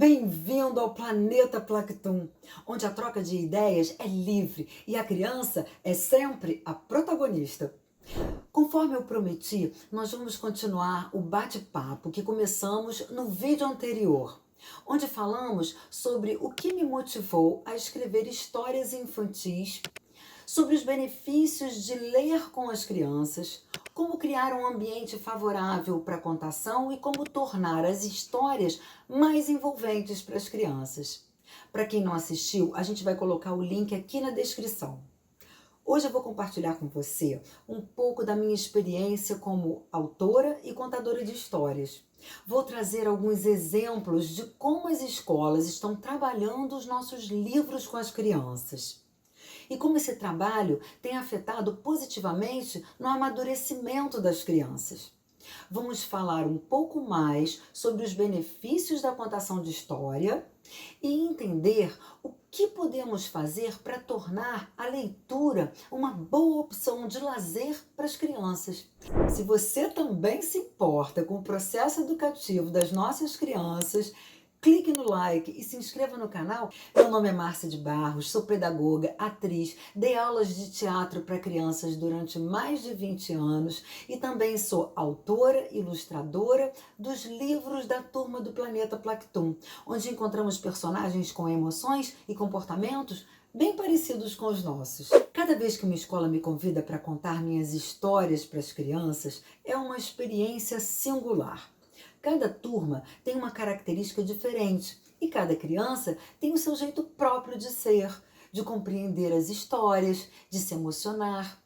Bem-vindo ao Planeta Plactum, onde a troca de ideias é livre e a criança é sempre a protagonista. Conforme eu prometi, nós vamos continuar o bate-papo que começamos no vídeo anterior, onde falamos sobre o que me motivou a escrever histórias infantis, sobre os benefícios de ler com as crianças, como criar um ambiente favorável para a contação e como tornar as histórias mais envolventes para as crianças. Para quem não assistiu, a gente vai colocar o link aqui na descrição. Hoje eu vou compartilhar com você um pouco da minha experiência como autora e contadora de histórias. Vou trazer alguns exemplos de como as escolas estão trabalhando os nossos livros com as crianças. E como esse trabalho tem afetado positivamente no amadurecimento das crianças. Vamos falar um pouco mais sobre os benefícios da contação de história e entender o que podemos fazer para tornar a leitura uma boa opção de lazer para as crianças. Se você também se importa com o processo educativo das nossas crianças, clique no like e se inscreva no canal. Meu nome é Márcia de Barros, sou pedagoga, atriz, dei aulas de teatro para crianças durante mais de 20 anos e também sou autora e ilustradora dos livros da Turma do Planeta Plactum, onde encontramos personagens com emoções e comportamentos bem parecidos com os nossos. Cada vez que uma escola me convida para contar minhas histórias para as crianças, é uma experiência singular. Cada turma tem uma característica diferente e cada criança tem o seu jeito próprio de ser, de compreender as histórias, de se emocionar.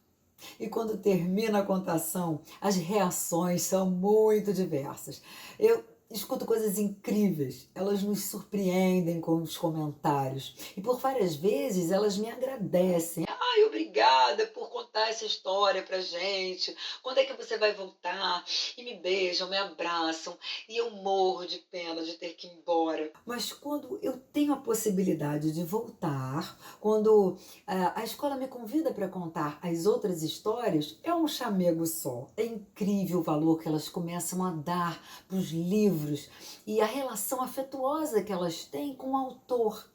E quando termina a contação, as reações são muito diversas. Eu escuto coisas incríveis, elas nos surpreendem com os comentários. E por várias vezes elas me agradecem. Ai, obrigada por contar essa história pra gente. Quando é que você vai voltar? E me beijam, me abraçam. E eu morro de pena de ter que ir embora. Mas quando eu tenho a possibilidade de voltar, quando a escola me convida para contar as outras histórias, é um chamego só. É incrível o valor que elas começam a dar para os livros e a relação afetuosa que elas têm com o autor.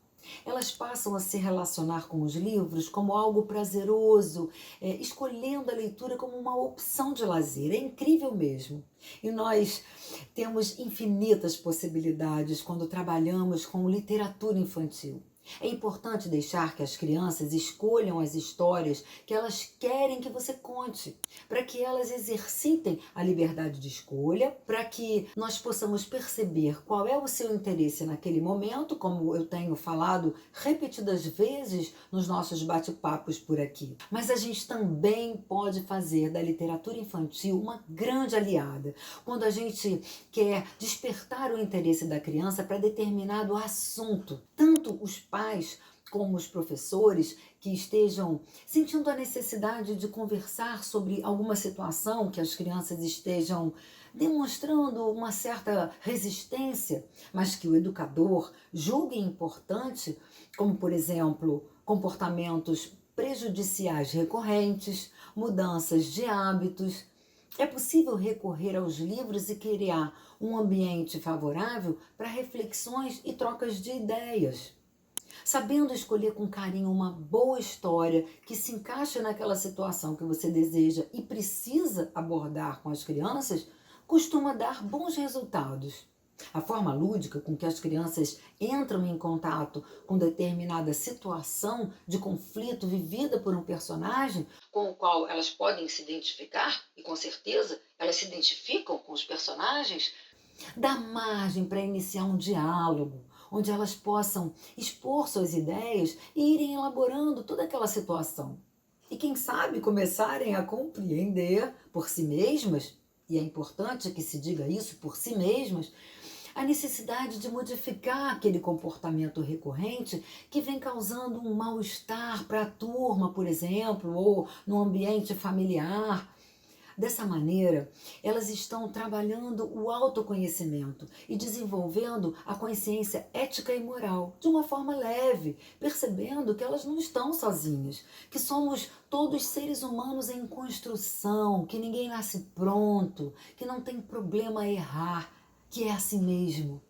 Elas passam a se relacionar com os livros como algo prazeroso, escolhendo a leitura como uma opção de lazer. É incrível mesmo. E nós temos infinitas possibilidades quando trabalhamos com literatura infantil. É importante deixar que as crianças escolham as histórias que elas querem que você conte, para que elas exercitem a liberdade de escolha, para que nós possamos perceber qual é o seu interesse naquele momento, como eu tenho falado repetidas vezes nos nossos bate-papos por aqui. Mas a gente também pode fazer da literatura infantil uma grande aliada, quando a gente quer despertar o interesse da criança para determinado assunto. Tanto os pais como os professores que estejam sentindo a necessidade de conversar sobre alguma situação que as crianças estejam demonstrando uma certa resistência, mas que o educador julgue importante, como por exemplo, comportamentos prejudiciais recorrentes, mudanças de hábitos. É possível recorrer aos livros e criar um ambiente favorável para reflexões e trocas de ideias. Sabendo escolher com carinho uma boa história que se encaixa naquela situação que você deseja e precisa abordar com as crianças, costuma dar bons resultados. A forma lúdica com que as crianças entram em contato com determinada situação de conflito vivida por um personagem com o qual elas podem se identificar, e com certeza elas se identificam com os personagens, dá margem para iniciar um diálogo, onde elas possam expor suas ideias e irem elaborando toda aquela situação. E quem sabe começarem a compreender por si mesmas, e é importante que se diga isso, por si mesmas, a necessidade de modificar aquele comportamento recorrente que vem causando um mal-estar para a turma, por exemplo, ou no ambiente familiar. Dessa maneira, elas estão trabalhando o autoconhecimento e desenvolvendo a consciência ética e moral de uma forma leve, percebendo que elas não estão sozinhas, que somos todos seres humanos em construção, que ninguém nasce pronto, que não tem problema a errar, que é assim mesmo.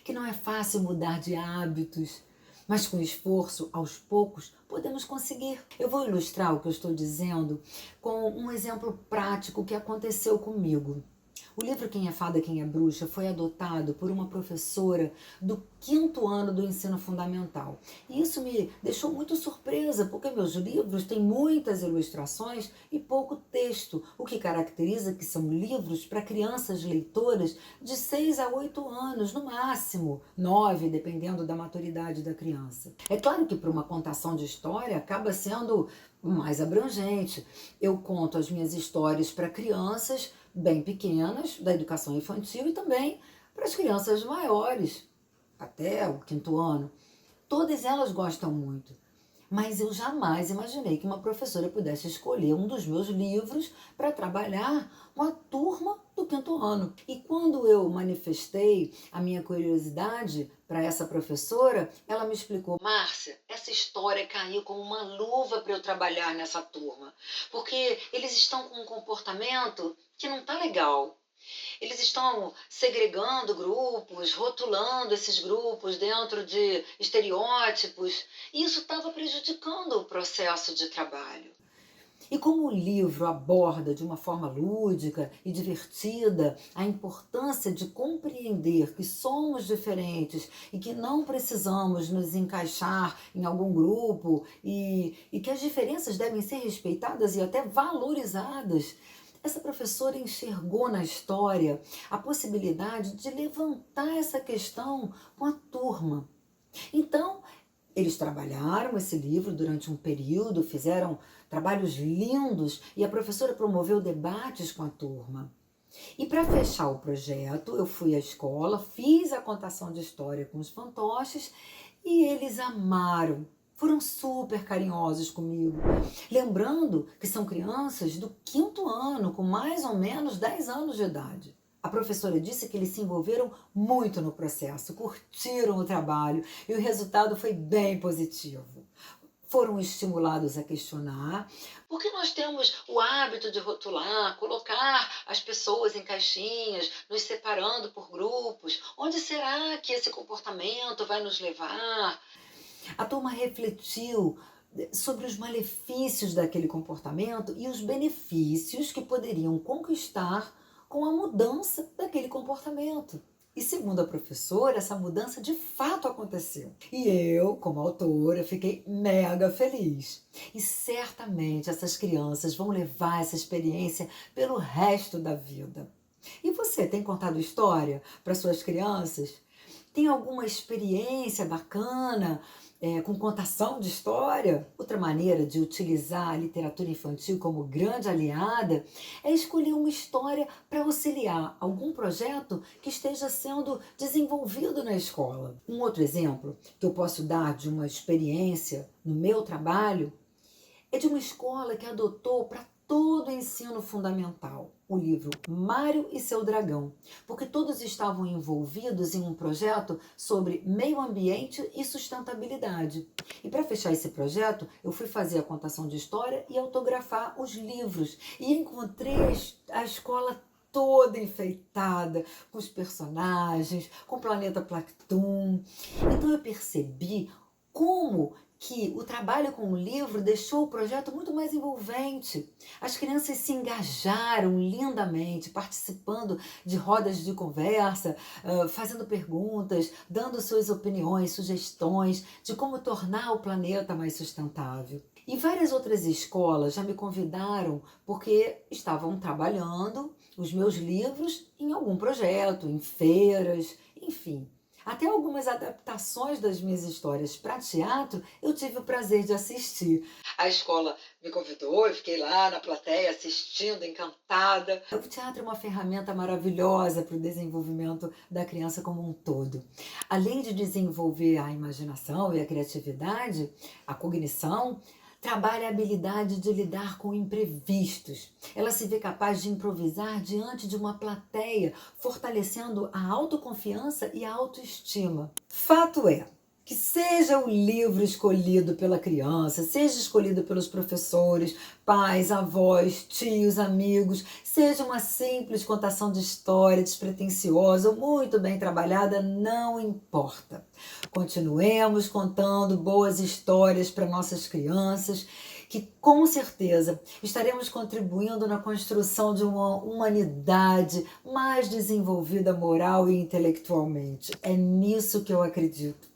que não é fácil mudar de hábitos, mas com esforço, aos poucos, podemos conseguir. Eu vou ilustrar o que eu estou dizendo com um exemplo prático que aconteceu comigo. O livro Quem é Fada, Quem é Bruxa foi adotado por uma professora do 5º ano do ensino fundamental. E isso me deixou muito surpresa, porque meus livros têm muitas ilustrações e pouco texto, o que caracteriza que são livros para crianças leitoras de 6 a 8 anos, no máximo 9, dependendo da maturidade da criança. É claro que para uma contação de história acaba sendo mais abrangente. Eu conto as minhas histórias para crianças bem pequenas, da educação infantil, e também para as crianças maiores, até o 5º ano. Todas elas gostam muito, mas eu jamais imaginei que uma professora pudesse escolher um dos meus livros para trabalhar com a turma do 5º ano. E quando eu manifestei a minha curiosidade para essa professora, ela me explicou: Márcia, essa história caiu como uma luva para eu trabalhar nessa turma, porque eles estão com um comportamento que não está legal. Eles estão segregando grupos, rotulando esses grupos dentro de estereótipos, e isso estava prejudicando o processo de trabalho. E como o livro aborda de uma forma lúdica e divertida a importância de compreender que somos diferentes e que não precisamos nos encaixar em algum grupo e que as diferenças devem ser respeitadas e até valorizadas, essa professora enxergou na história a possibilidade de levantar essa questão com a turma. Então, eles trabalharam esse livro durante um período, fizeram trabalhos lindos e a professora promoveu debates com a turma. E para fechar o projeto, eu fui à escola, fiz a contação de história com os fantoches e eles amaram. Foram super carinhosos comigo, lembrando que são crianças do 5º ano, com mais ou menos 10 anos de idade. A professora disse que eles se envolveram muito no processo, curtiram o trabalho e o resultado foi bem positivo. Foram estimulados a questionar, porque nós temos o hábito de rotular, colocar as pessoas em caixinhas, nos separando por grupos. Onde será que esse comportamento vai nos levar? A turma refletiu sobre os malefícios daquele comportamento e os benefícios que poderiam conquistar com a mudança daquele comportamento. E segundo a professora, essa mudança de fato aconteceu. E eu, como autora, fiquei mega feliz. E certamente essas crianças vão levar essa experiência pelo resto da vida. E você tem contado história para suas crianças? Tem alguma experiência bacana com contação de história? Outra maneira de utilizar a literatura infantil como grande aliada é escolher uma história para auxiliar algum projeto que esteja sendo desenvolvido na escola. Um outro exemplo que eu posso dar de uma experiência no meu trabalho é de uma escola que adotou para todo o ensino fundamental o livro Mário e seu Dragão, porque todos estavam envolvidos em um projeto sobre meio ambiente e sustentabilidade. E para fechar esse projeto, eu fui fazer a contação de história e autografar os livros. E encontrei a escola toda enfeitada, com os personagens, com o planeta Plactum. Então eu percebi como que o trabalho com o livro deixou o projeto muito mais envolvente. As crianças se engajaram lindamente, participando de rodas de conversa, fazendo perguntas, dando suas opiniões, sugestões de como tornar o planeta mais sustentável. E várias outras escolas já me convidaram porque estavam trabalhando os meus livros em algum projeto, em feiras, enfim. Até algumas adaptações das minhas histórias para teatro eu tive o prazer de assistir. A escola me convidou, eu fiquei lá na plateia assistindo, encantada. O teatro é uma ferramenta maravilhosa para o desenvolvimento da criança como um todo. Além de desenvolver a imaginação e a criatividade, a cognição, trabalha a habilidade de lidar com imprevistos. Ela se vê capaz de improvisar diante de uma plateia, fortalecendo a autoconfiança e a autoestima. Fato é Que seja o livro escolhido pela criança, seja escolhido pelos professores, pais, avós, tios, amigos, seja uma simples contação de história despretensiosa ou muito bem trabalhada, não importa. Continuemos contando boas histórias para nossas crianças, que com certeza estaremos contribuindo na construção de uma humanidade mais desenvolvida moral e intelectualmente. É nisso que eu acredito.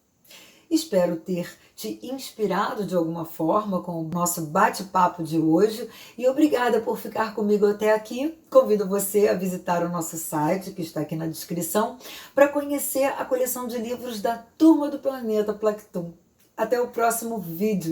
Espero ter te inspirado de alguma forma com o nosso bate-papo de hoje e obrigada por ficar comigo até aqui. Convido você a visitar o nosso site, que está aqui na descrição, para conhecer a coleção de livros da Turma do Planeta Plactum. Até o próximo vídeo!